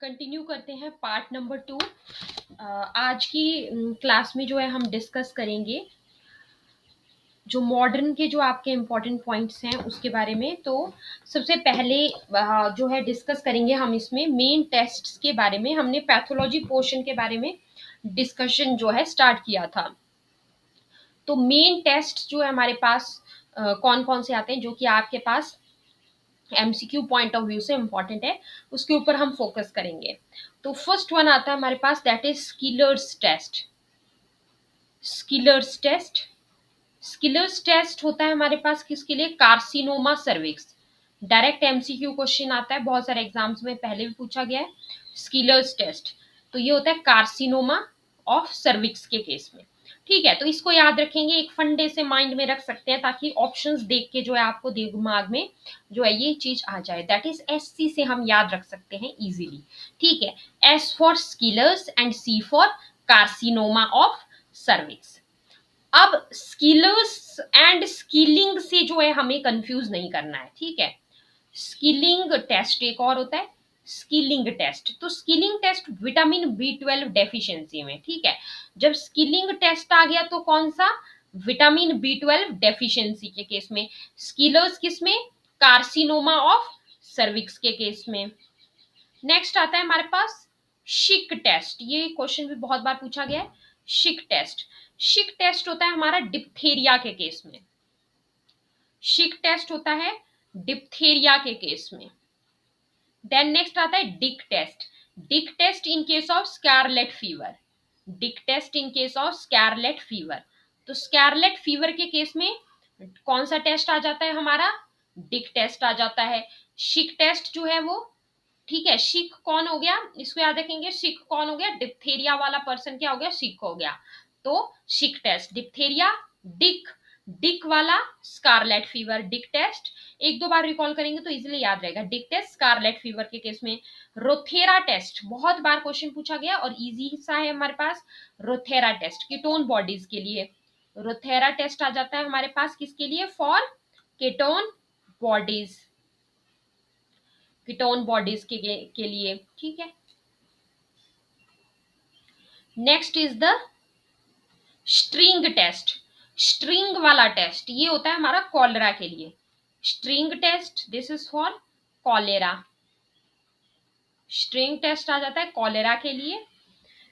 Continue करते हैं part number 2। आज की क्लास में जो है हम डिस्कस करेंगे जो मॉडर्न के जो आपके इम्पोर्टेंट पॉइंट्स हैं उसके बारे में। तो सबसे पहले जो है डिस्कस करेंगे हम इसमें मेन टेस्ट्स के बारे में। हमने पैथोलॉजी पोर्शन के बारे में डिस्कशन जो है स्टार्ट किया था। तो मेन टेस्ट जो है हमारे पास कौन कौन से आते हैं जो कि आपके पास एमसीक्यू पॉइंट ऑफ व्यू से इंपॉर्टेंट है, उसके ऊपर हम फोकस करेंगे। तो फर्स्ट वन आता है हमारे पास, that is Schiller's test. Schiller's test Schiller's test होता है हमारे पास किसके लिए? Carcinoma cervix. Direct MCQ question आता है, बहुत सारे एग्जाम्स में पहले भी पूछा गया है। स्किलर्स टेस्ट तो ये होता है कार्सिनोमा ऑफ सर्विक्स के केस में। ठीक है, तो इसको याद रखेंगे, एक फंडे से माइंड में रख सकते हैं ताकि ऑप्शंस देख के जो है आपको दिमाग में जो है ये चीज आ जाए। दैट इज एससी से हम याद रख सकते हैं इजीली। ठीक है, S for Schiller's and C for carcinoma of cervix. अब स्किलर्स एंड स्किलिंग से जो है हमें कंफ्यूज नहीं करना है। ठीक है, स्किलिंग टेस्ट एक और होता है स्किलिंग टेस्ट। तो Schilling test vitamin B12 deficiency में। ठीक है, जब स्किलिंग टेस्ट आ गया तो कौन सा? विटामिन B12 डेफिशिएंसी के केस में। स्किलर्स किस में? कार्सिनोमा ऑफ सर्विक्स के केस में। नेक्स्ट आता है हमारे पास शिक टेस्ट। ये क्वेश्चन भी बहुत बार पूछा गया है। शिक टेस्ट होता है हमारा डिप्थेरिया के केस में। शिक टेस्ट होता है डिप्थेरिया के केस में। देन नेक्स्ट आता है Dick test. Dick test in case of scarlet fever. Dick test in case of scarlet fever. तो स्कारलेट फीवर के केस में कौन सा टेस्ट आ जाता है हमारा? डिक टेस्ट आ जाता है। शिक टेस्ट जो है वो, ठीक है, शिक कौन हो गया, इसको याद रखेंगे, शिक कौन हो गया? डिप्थेरिया वाला पर्सन क्या हो गया? शिक हो गया। तो शिक टेस्ट डिप्थेरिया, डिक, डिक वाला स्कारलेट फीवर। डिक टेस्ट एक दो बार रिकॉल करेंगे तो इजीली याद रहेगा। डिक टेस्ट स्कारलेट फीवर के केस में। रोथेरा टेस्ट बहुत बार क्वेश्चन पूछा गया और इजी सा है हमारे पास। रोथेरा टेस्ट कीटोन बॉडीज के लिए। रोथेरा टेस्ट आ जाता है हमारे पास किसके लिए? For ketone bodies, ketone bodies के लिए। ठीक है, next is the string test. String वाला टेस्ट ये होता है हमारा कॉलेरा के लिए। String test this is for cholera. String test आ जाता है कॉलेरा के लिए।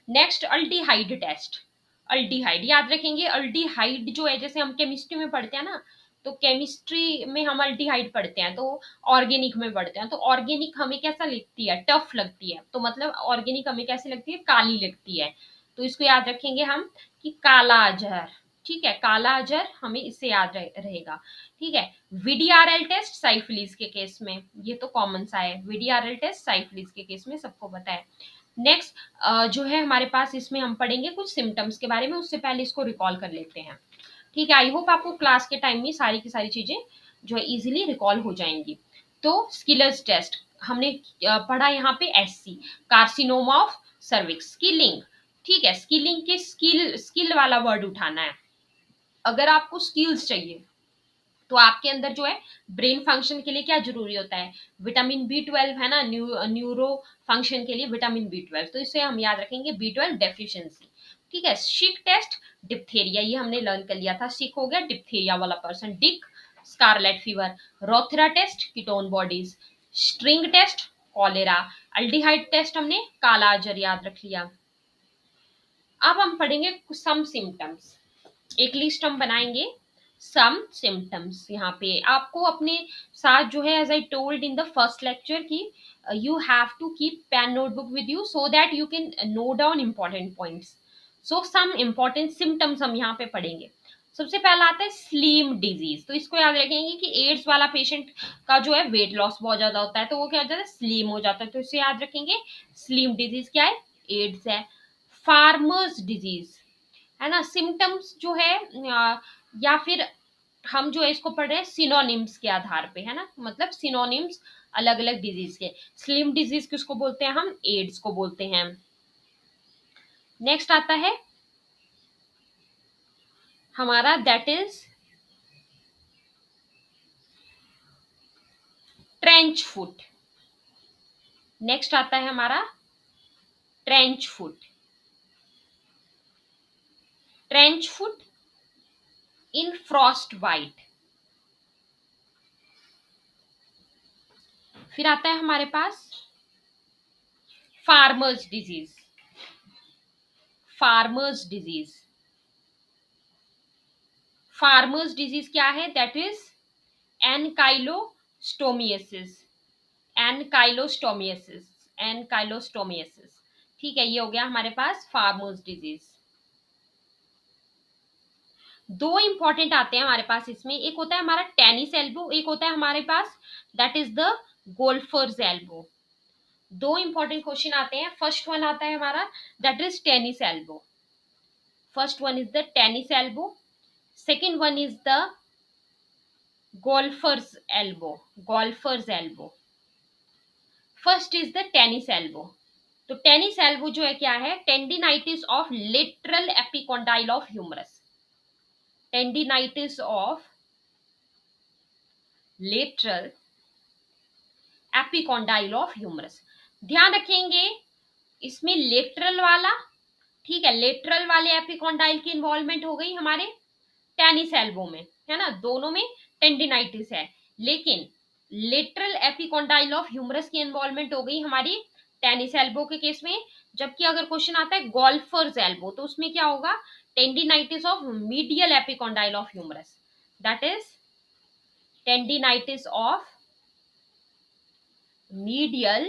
Next aldehyde test. अल्डिहाइड याद रखेंगे, अल्डिहाइड जो है जैसे हम केमिस्ट्री में पढ़ते हैं ना, तो केमिस्ट्री में हम अल्डिहाइड पढ़ते हैं, तो ऑर्गेनिक में पढ़ते हैं, तो ऑर्गेनिक हमें कैसा लगती है? टफ लगती है। तो मतलब ऑर्गेनिक हमें कैसी लगती है? काली लगती है। तो इसको याद रखेंगे हम कि काला अजहर। ठीक है, काला अजहर हमें इससे याद रहेगा। ठीक है, वीडीआरएल टेस्ट साइफिलिस के केस में, ये तो कॉमन सा है। वीडीआरएल टेस्ट साइफिलिस के केस में सबको पता है। नेक्स्ट जो है हमारे पास इसमें हम पढ़ेंगे कुछ सिम्टम्स के बारे में, उससे पहले इसको रिकॉल कर लेते हैं। ठीक है, आई होप आपको क्लास के टाइम में सारी की सारी चीजें जो है इजीली रिकॉल हो जाएंगी। तो स्किलर्स टेस्ट हमने पढ़ा यहाँ पे SC, carcinoma of cervix. Skilling, ठीक है, स्किलिंग के स्किल वाला वर्ड उठाना है। अगर आपको स्किल्स चाहिए तो आपके अंदर जो है ब्रेन फंक्शन के लिए क्या जरूरी होता है? विटामिन B12 है ना, न्यूरो फंक्शन के लिए विटामिन B12। तो इसे हम याद रखेंगे B12 डेफिशिएंसी। ठीक है, शिक टेस्ट डिप्थेरिया, ये हमने लर्न कर लिया था। शिक हो गया डिप्थेरिया वाला person. Dick scarlet fever. Rothera test ketone bodies. String test cholera. Aldehyde test हमने काला अजहर याद रख लिया। अब हम पढ़ेंगे सम सिम्टम्स। एक लिस्ट हम बनाएंगे सम सिम्टम्स। यहाँ पे आपको अपने साथ जो है, as I told in the first lecture की you have to keep pen notebook with you so that you can note down important points. So some important symptoms हम यहाँ पे पढ़ेंगे। सबसे पहला आता है स्लीम डिजीज। तो इसको याद रखेंगे कि एड्स वाला पेशेंट का जो है वेट लॉस बहुत ज्यादा होता है, तो वो क्या हो जाता है? स्लीम हो जाता है। तो इसे याद रखेंगे, स्लीम डिजीज क्या है? एड्स है। फार्मर्स डिजीज है ना। सिम्टम्स जो है या फिर हम जो है इसको पढ़ रहे हैं सिनोनिम्स के आधार पे, है ना, मतलब सिनोनिम्स अलग अलग डिजीज के। स्लिम डिजीज किसको बोलते हैं? हम एड्स को बोलते हैं। नेक्स्ट आता है हमारा, that is trench foot. Next आता है हमारा trench foot, trench foot in frostbite. फिर आता है हमारे पास farmer's disease, farmer's disease, farmer's disease क्या है? That is ancylostomiasis, ancylostomiasis, ancylostomiasis. ठीक है, ये हो गया हमारे पास फार्मर्स डिजीज। दो इंपॉर्टेंट आते हैं हमारे पास इसमें, एक होता है हमारा टेनिस एल्बो, एक होता है हमारे पास that is the golfer's elbow. दो इंपॉर्टेंट क्वेश्चन आते हैं। फर्स्ट वन आता है हमारा that is tennis elbow, first one is the tennis elbow, second one is the golfer's elbow, golfer's elbow. First is the tennis elbow. तो tennis elbow जो है क्या है? Tendinitis of lateral epicondyle of humerus, tendinitis of lateral epicondyle of humerus. ध्यान रखेंगे इसमें lateral वाला, ठीक है, लेटरल वाले एपिकोंडाइल की इन्वॉल्वमेंट हो गई हमारे टेनिस एल्बो में, है ना, दोनों में टेंडिनाइटिस है, लेकिन लेटरल एपिकोंडाइल ऑफ ह्यूमरस की इन्वॉल्वमेंट हो गई हमारी टेनिस एल्बो के केस में। जबकि अगर क्वेश्चन आता है गोल्फर्स एल्बो, तो उसमें क्या होगा? Tendinitis of medial epicondyle of humerus, that is tendinitis of medial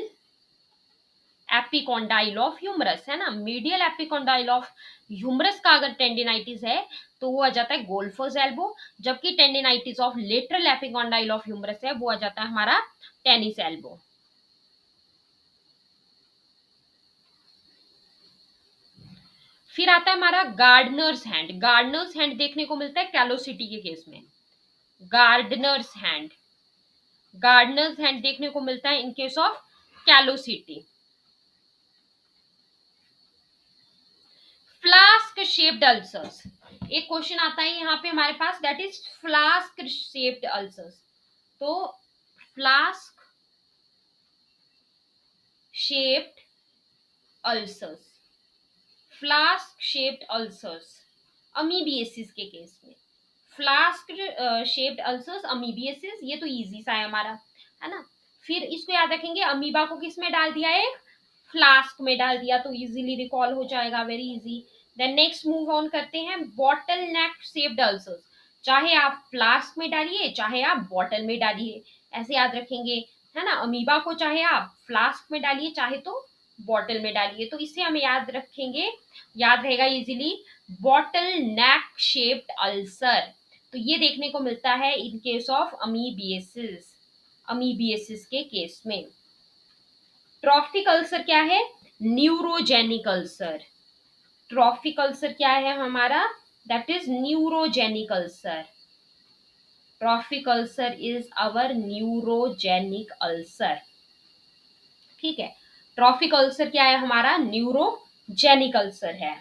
epicondyle of humerus, है ना, मीडियल एपिकोंडाइल ऑफ ह्यूमरस का अगर टेंडिनाइटिस है तो वो आ जाता है गोल्फर्स एल्बो, जबकि tendinitis of lateral epicondyle of humerus है वो आ जाता है हमारा टेनिस एल्बो। फिर आता है हमारा गार्डनर्स हैंड, गार्डनर्स हैंड देखने को मिलता है कैलोसिटी के केस में, गार्डनर्स हैंड, गार्डनर्स हैंड देखने को मिलता है in case of callosity. Flask shaped ulcers, एक क्वेश्चन आता है यहाँ पे हमारे पास that is flask shaped ulcers. तो flask shaped ulcers, flask shaped ulcers amoebiasis के केस में, फ्लास्क शेप्ड अल्सर्स अमीबिएसिस, ये तो इजी सा है हमारा, है ना। फिर इसको याद रखेंगे, अमीबा को किस में डाल दिया? एक फ्लास्क में डाल दिया, तो इजीली रिकॉल हो जाएगा, very easy. Then next move on करते हैं, बॉटल नेक शेप्ड अल्सर्स, चाहे आप फ्लास्क में डालिए चाहे आप बॉटल में डालिए, ऐसे याद रखेंगे, है ना। अमीबा को चाहे आप फ्लास्क में डालिए चाहे तो बॉटल में डालिए, तो इसे हम याद रखेंगे, याद रहेगा इजीली, बॉटल नेक शेप्ड अल्सर। तो ये देखने को मिलता है इन केस ऑफ अमीबिएसिस, अमीबिएसिस के केस में। ट्रॉफिक अल्सर क्या है? न्यूरोजेनिक अल्सर, ट्रॉफिक अल्सर क्या है हमारा? That is neurogenic ulcer, trophic ulcer is our neurogenic ulcer, ठीक है। ट्रॉफिक अल्सर क्या है हमारा? न्यूरोजेनिक अल्सर है।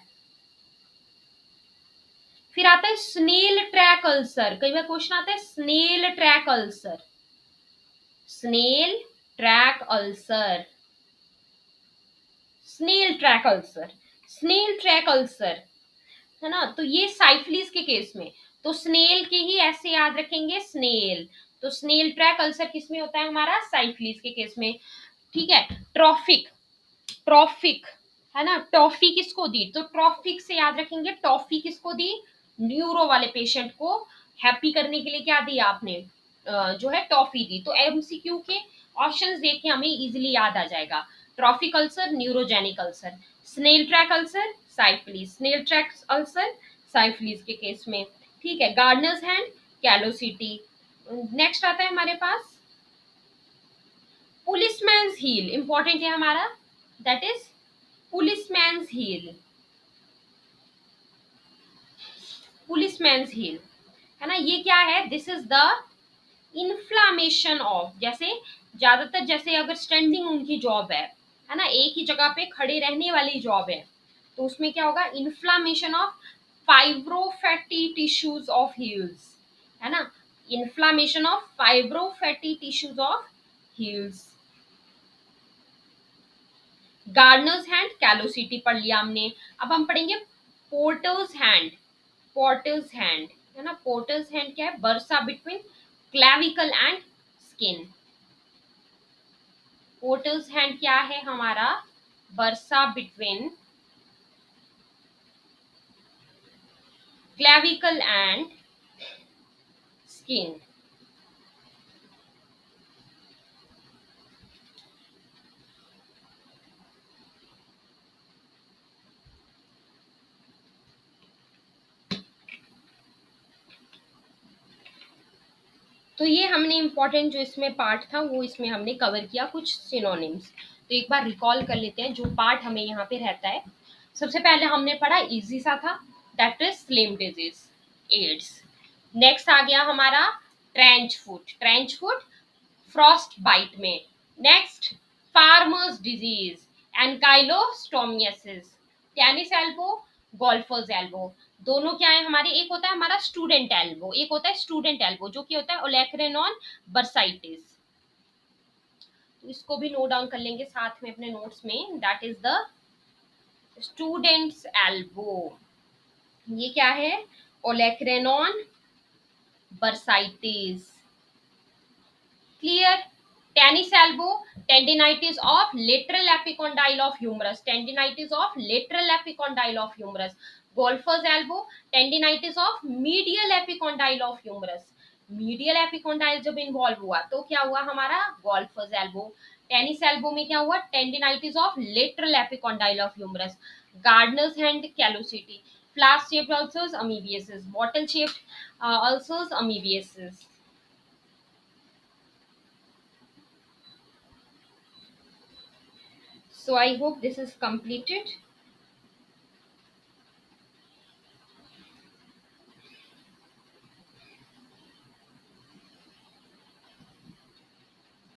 फिर आता है स्नेल ट्रैक अल्सर, कई बार क्वेश्चन आता है snail track ulcer, snail track ulcer, snail track ulcer, snail track ulcer, है ना, तो ये साइफिलिस के केस में, तो स्नेल के ही ऐसे याद रखेंगे, स्नेल, तो स्नेल ट्रैक अल्सर किस में होता है हमारा? साइफिलिस के केस में, ठीक है। ट्रॉफिक, ट्रॉफिक, है ना, टॉफी किसको दी? तो ट्रॉफिक से याद रखेंगे, टॉफी किसको दी? न्यूरो वाले पेशेंट को हैप्पी करने के लिए क्या दिया आपने? जो है टॉफी दी। तो एमसीक्यू के ऑप्शंस देख के हमें इजीली याद आ जाएगा, trophic ulcer, neurogenic ulcer, snail track ulcer, syphilis, snail track ulcer syphilis के केस में, ठीक है। Gardner's hand, कैलोसिटी। नेक्स्ट आता है हमारे पास पुलिसमैन्स हील, इंपॉर्टेंट है हमारा, दैट इज पुलिसमैन्स हील, पुलिसमैन्स हील, है ना, ये क्या है? This is the inflammation of, जैसे ज्यादातर जैसे अगर स्टैंडिंग उनकी जॉब है ना, एक ही जगह पे खड़े रहने वाली जॉब है, तो उसमें क्या होगा? Inflammation of fibrofatty tissues of heels, है ना, inflammation of fibrofatty tissues of heels. Gardener's hand, callosity पढ़ लिया हमने। अब हम पढ़ेंगे पोर्टर्स हैंड। पोर्टर्स हैंड है ना, पोर्टर्स हैंड क्या है, bursa between clavicle and skin. Porters hand क्या है हमारा, bursa between clavicle and skin. तो ये हमने इंपॉर्टेंट जो इसमें पार्ट था वो इसमें हमने कवर किया, कुछ सिनोनिम्स। तो एक बार रिकॉल कर लेते हैं जो पार्ट हमें यहाँ पे रहता है। सबसे पहले हमने पढ़ा इजी सा था, that is slim disease, AIDS. Next आ गया हमारा trench foot, trench foot frostbite में। Next farmer's disease, ancylostomiasis, tennis elbow, golfer's elbow. दोनों क्या है हमारे, एक होता है हमारा स्टूडेंट एल्बो, एक होता है स्टूडेंट एल्बो जो कि होता है ओलेक्रेनॉन बर्साइटिस। तो इसको भी नोट डाउन कर लेंगे साथ में अपने नोट्स में, that is the student's elbow. ये क्या है, olecranon bursitis. Clear. Tennis elbow, tendinitis of lateral epicondyle of humerus, tendinitis of lateral epicondyle of humerus. golfer's elbow, tendinitis of medial epicondyle of humerus, medial epicondyle जब involve हुआ तो क्या हुआ हमारा, golfer's elbow. Tennis elbow में क्या हुआ, tendinitis of lateral epicondyle of humerus. Gardener's hand, callosity. Flask shaped ulcers, amoebiasis. Bottle shaped ulcers, amoebiasis. So I hope this is completed.